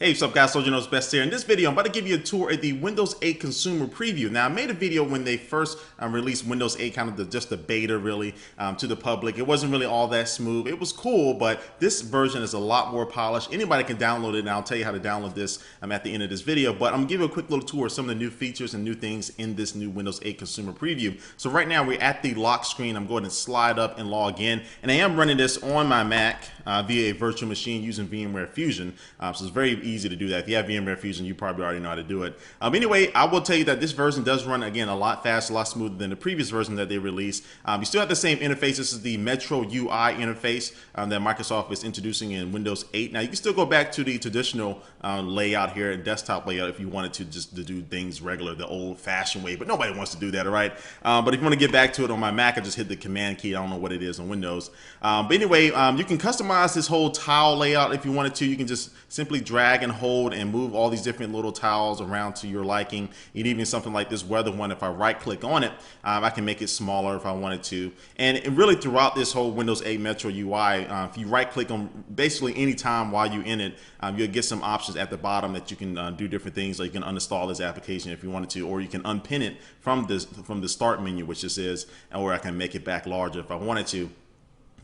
Hey, what's up guys, Soldier Knows Best here. In this video, I'm about to give you a tour of the Windows 8 consumer preview. Now, I made a video when they first released Windows 8, kind of just the beta really to the public. It wasn't really all that smooth. It was cool, but this version is a lot more polished. Anybody can download it, and I'll tell you how to download this at the end of this video. But I'm gonna give you a quick little tour of some of the new features and new things in this new Windows 8 consumer preview. So right now, we're at the lock screen. I'm going to slide up and log in, and I am running this on my Mac via a virtual machine using VMware Fusion. So it's very easy to do that. If you have VMware Fusion, you probably already know how to do it. Anyway, I will tell you that this version does run, again, a lot faster, a lot smoother than the previous version that they released. You still have the same interface. This is the Metro UI interface that Microsoft is introducing in Windows 8. Now, you can still go back to the traditional layout here, desktop layout, if you wanted to just to do things regular, the old-fashioned way, but nobody wants to do that, all right? But if you want to get back to it on my Mac, I just hit the Command key. I don't know what it is on Windows. But anyway, you can customize this whole tile layout if you wanted to. You can just simply drag and hold and move all these different little tiles around to your liking. And even something like this weather one, if I right click on it, I can make it smaller if I wanted to. And really throughout this whole Windows 8 Metro UI, if you right click on basically any time while you're in it, you'll get some options at the bottom that you can do different things. Like you can uninstall this application if you wanted to, or you can unpin it from the start menu, which this is, or I can make it back larger if I wanted to.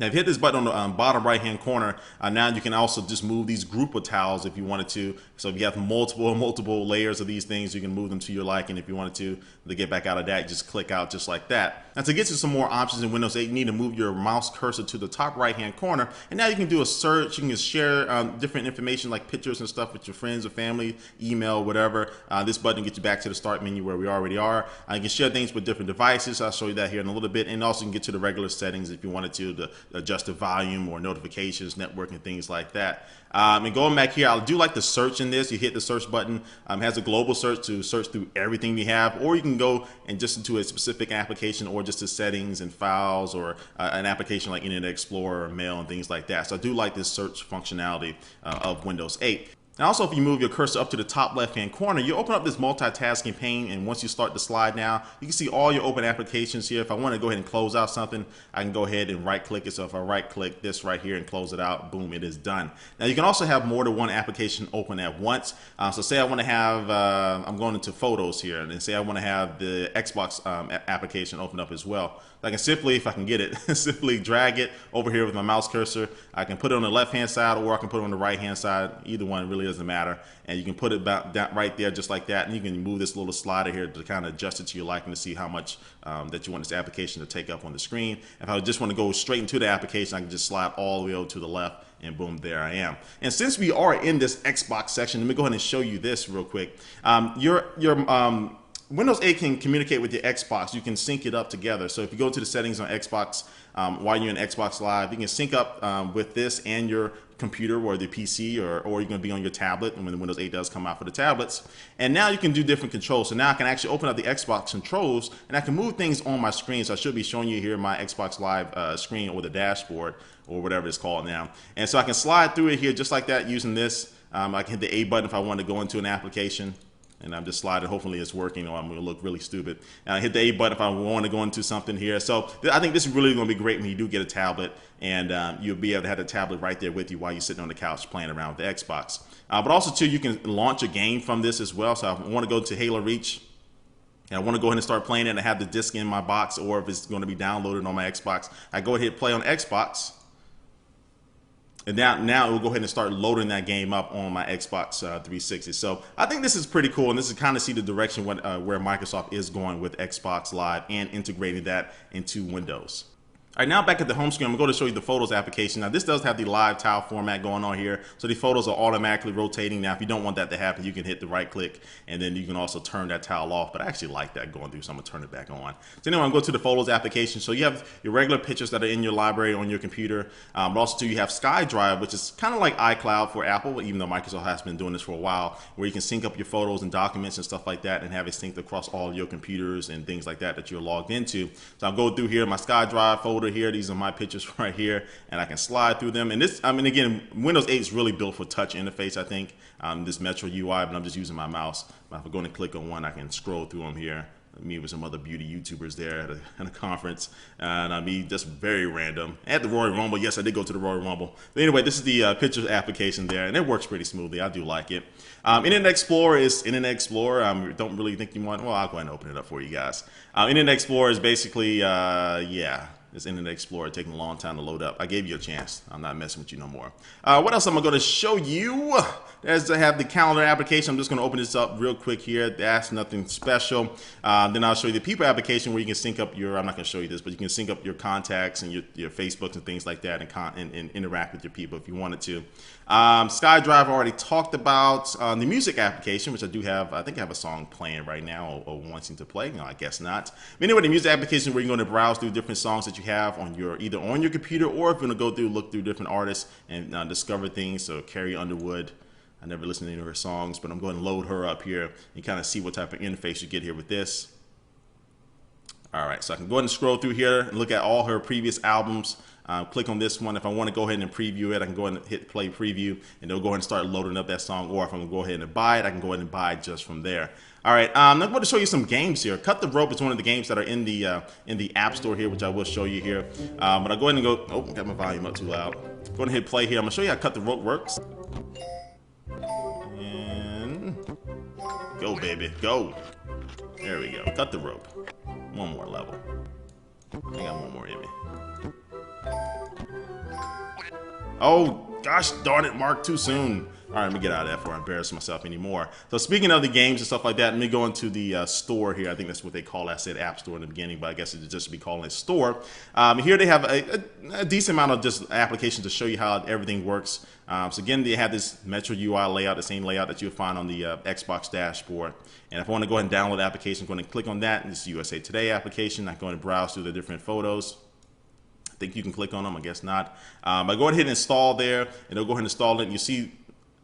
Now, if you hit this button on the bottom right-hand corner, now you can also just move these group of tiles if you wanted to. So if you have multiple layers of these things, you can move them to your liking if you wanted to. To get back out of that, just click out just like that. Now, to get to some more options in Windows 8, you need to move your mouse cursor to the top right-hand corner. And now you can do a search. You can share different information like pictures and stuff with your friends or family, email, whatever. This button gets you back to the start menu where we already are. You can share things with different devices. I'll show you that here in a little bit. And also you can get to the regular settings if you wanted to adjust the volume or notifications, networking, things like that. And going back here, I do like the search in this. You hit the search button. It has a global search to search through everything you have, or you can go and just into a specific application or just to settings and files, or an application like Internet Explorer or Mail and things like that. So I do like this search functionality of Windows 8. And also, if you move your cursor up to the top left-hand corner, you open up this multitasking pane, and once you start the slide now, you can see all your open applications here. If I want to go ahead and close out something, I can go ahead and right-click it. So if I right-click this right here and close it out, boom, it is done. Now, you can also have more than one application open at once. So say I want to have, I'm going into Photos here, and then say I want to have the Xbox application open up as well. I can simply, if I can get it, simply drag it over here with my mouse cursor. I can put it on the left-hand side, or I can put it on the right-hand side. Either one really doesn't matter. And you can put it back right there just like that. And you can move this little slider here to kind of adjust it to your liking to see how much that you want this application to take up on the screen. If I just want to go straight into the application, I can just slide all the way over to the left, and boom, there I am. And since we are in this Xbox section, let me go ahead and show you this real quick. Windows 8 can communicate with your Xbox. You can sync it up together. So if you go to the settings on Xbox while you're in Xbox Live, you can sync up with this and your computer or the PC, or you're going to be on your tablet when the Windows 8 does come out for the tablets. And now you can do different controls. So now I can actually open up the Xbox controls, and I can move things on my screen. So I should be showing you here my Xbox Live screen, or the dashboard, or whatever it's called now. And so I can slide through it here just like that using this. I can hit the A button if I want to go into an application. And I'm just sliding. Hopefully it's working, or I'm going to look really stupid. And I hit the A button if I want to go into something here. So I think this is really going to be great when you do get a tablet, and you'll be able to have the tablet right there with you while you're sitting on the couch playing around with the Xbox. But also, too, you can launch a game from this as well. So I want to go to Halo Reach, and I want to go ahead and start playing it, and I have the disc in my box, or if it's going to be downloaded on my Xbox, I go ahead and play on Xbox. And now it will go ahead and start loading that game up on my Xbox 360. So I think this is pretty cool, and this is kind of see the direction where Microsoft is going with Xbox Live and integrating that into Windows. All right, now back at the home screen, I'm going to show you the Photos application. Now, this does have the live tile format going on here, so the photos are automatically rotating. Now, if you don't want that to happen, you can hit the right click, and then you can also turn that tile off. But I actually like that going through, so I'm going to turn it back on. So anyway, I'm going to the Photos application. So you have your regular pictures that are in your library on your computer, but also too, you have SkyDrive, which is kind of like iCloud for Apple, even though Microsoft has been doing this for a while, where you can sync up your photos and documents and stuff like that, and have it synced across all your computers and things like that you're logged into. So I'll go through here, my SkyDrive folder here. These are my pictures right here, and I can slide through them. And this, I mean, again, Windows 8 is really built for touch interface, I think, this Metro UI, but I'm just using my mouse. If I go and click on one, I can scroll through them here. me with some other beauty YouTubers there at a conference, and I mean, just very random. At the Royal Rumble, yes, I did go to the Royal Rumble. But anyway, this is the pictures application there, and it works pretty smoothly. I do like it. Internet Explorer is Internet Explorer. Don't really think you want. Well, I'll go ahead and open it up for you guys. Internet Explorer is basically, yeah. This Internet Explorer taking a long time to load up. I gave you a chance. I'm not messing with you no more. What else am I going to show you? There's I have the calendar application. I'm just going to open this up real quick here. That's nothing special. Then I'll show you the people application where you can sync up your, I'm not going to show you this, but you can sync up your contacts and your Facebooks and things like that and interact with your people if you wanted to. SkyDrive I already talked about. The music application, which I do have, I think I have a song playing right now or wanting to play. No, I guess not. But anyway, the music application where you're going to browse through different songs that you have on your, either on your computer or if you're going to go through, look through different artists and discover things. So Carrie Underwood, I never listened to any of her songs, but I'm going to load her up here and kind of see what type of interface you get here with this. All right, so I can go ahead and scroll through here and look at all her previous albums. Click on this one. If I want to go ahead and preview it, I can go ahead and hit play preview, and it'll go ahead and start loading up that song. Or if I'm going to go ahead and buy it, I can go ahead and buy it just from there. All right, I'm going to show you some games here. Cut the Rope is one of the games that are in the App Store here, which I will show you here. But I'll go ahead and go. Oh, got my volume up too loud. Go ahead and hit play here. I'm going to show you how Cut the Rope works. And go, baby, go. There we go. Cut the rope. One more level. I got one more in me. Oh, gosh darn it, Mark, too soon. All right, let me get out of that before I embarrass myself anymore. So speaking of the games and stuff like that, let me go into the store here. I think that's what they call it. I said App Store in the beginning, but I guess it would just be calling it store. Here they have a decent amount of just applications to show you how everything works. So again, they have this Metro UI layout, the same layout that you'll find on the Xbox dashboard. And if I want to go ahead and download the application, I'm going to click on that. And this is USA Today application. I'm going to browse through the different photos. I think you can click on them, I guess not. I go ahead and install there, and it'll go ahead and install it, and you see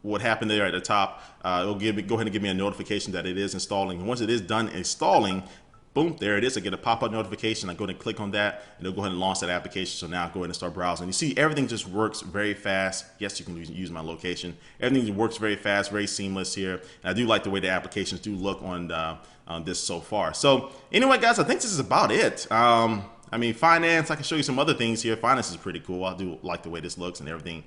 what happened there at the top. It'll go ahead and give me a notification that it is installing. And once it is done installing, boom, there it is. I get a pop-up notification. I go ahead and click on that, and it'll go ahead and launch that application. So now I go ahead and start browsing. You see, everything just works very fast. Yes, you can use my location. Everything works very fast, very seamless here. And I do like the way the applications do look on this so far. So anyway, guys, I think this is about it. I mean, finance, I can show you some other things here. Finance is pretty cool. I do like the way this looks and everything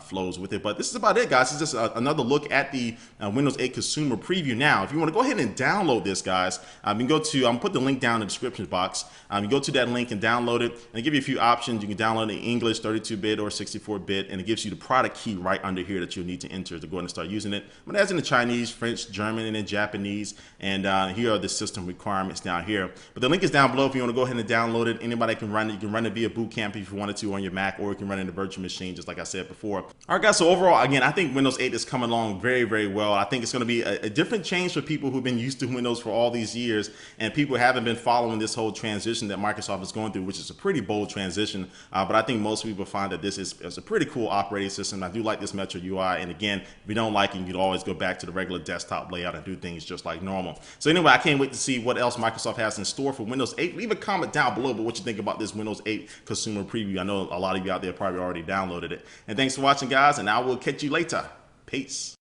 flows with it. But this is about it, guys. It's just another look at the Windows 8 Consumer Preview. Now, if you want to go ahead and download this, guys, you can go to, I'm put the link down in the description box. You go to that link and download it. And it gives you a few options. You can download it in English, 32-bit or 64-bit. And it gives you the product key right under here that you'll need to enter to go ahead and start using it. But that's in the Chinese, French, German, and then Japanese. And here are the system requirements down here. But the link is down below if you want to go ahead and download it. Anybody can run it. You can run it via boot camp if you wanted to on your Mac, or you can run it in a virtual machine, just like I said before. All right, guys, so overall, again, I think Windows 8 is coming along very, very well. I think it's going to be a different change for people who've been used to Windows for all these years, and people haven't been following this whole transition that Microsoft is going through, which is a pretty bold transition. But I think most people find that this is a pretty cool operating system. I do like this Metro UI, and again, if you don't like it, you can always go back to the regular desktop layout and do things just like normal. So anyway, I can't wait to see what else Microsoft has in store for Windows 8. Leave a comment down below about what you think about this Windows 8 Consumer Preview. I know a lot of you out there probably already downloaded it. And thanks for watching, guys, and I will catch you later. Peace.